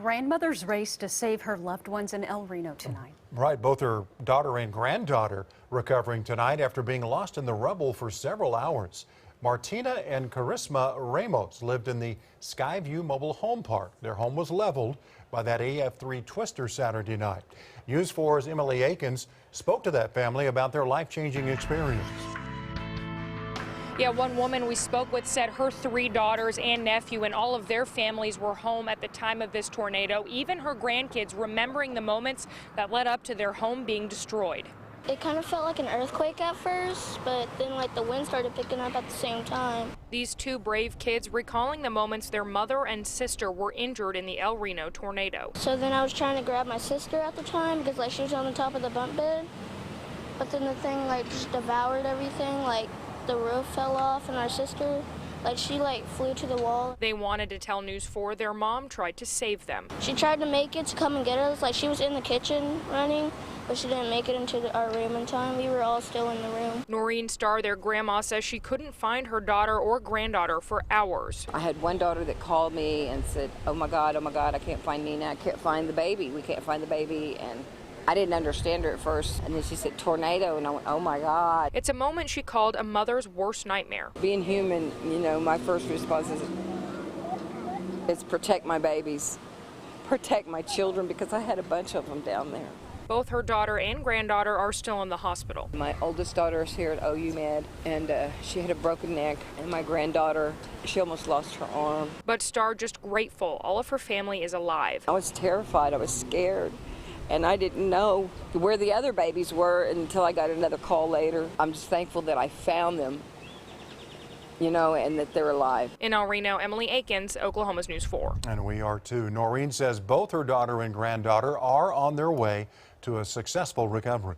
grandmother's race to save her loved ones in El Reno tonight. Right, both her daughter and granddaughter recovering tonight after being lost in the rubble for several hours. Martina and Charisma Ramos lived in the Skyview Mobile Home Park. Their home was leveled by that AF3 twister Saturday night. News 4's Emily Akins spoke to that family about their life-changing experience. Yeah, one woman we spoke with said her 3 daughters and nephew and all of their families were home at the time of this tornado, even her grandkids remembering the moments that led up to their home being destroyed. It kind of felt like an earthquake at first, but then the wind started picking up at the same time. These 2 brave kids recalling the moments their mother and sister were injured in the El Reno tornado. So then I was trying to grab my sister at the time because she was on the top of the bunk bed, but then the thing just devoured everything. The roof fell off and our sister, she flew to the wall. They wanted to tell News 4 their mom tried to save them. She tried to make it to come and get us. She was in the kitchen running, but she didn't make it into our room in time. We were all still in the room. Noreen Starr, their grandma, says she couldn't find her daughter or granddaughter for hours. I had one daughter that called me and said, oh my God, I can't find Nina. I can't find the baby. We can't find the baby. And I didn't understand her at first. And then she said tornado, and I went, oh my God. It's a moment she called a mother's worst nightmare. Being human, my first response is protect my babies, protect my children, because I had a bunch of them down there. Both her daughter and granddaughter are still in the hospital. My oldest daughter is here at OU Med, and she had a broken neck, and my granddaughter, she almost lost her arm. But Starr just grateful all of her family is alive. I was terrified, I was scared, and I didn't know where the other babies were until I got another call later. I'm just thankful that I found them, and that they're alive. In El Reno, Emily Akins, Oklahoma's News 4. And we are too. Noreen says both her daughter and granddaughter are on their way to a successful recovery.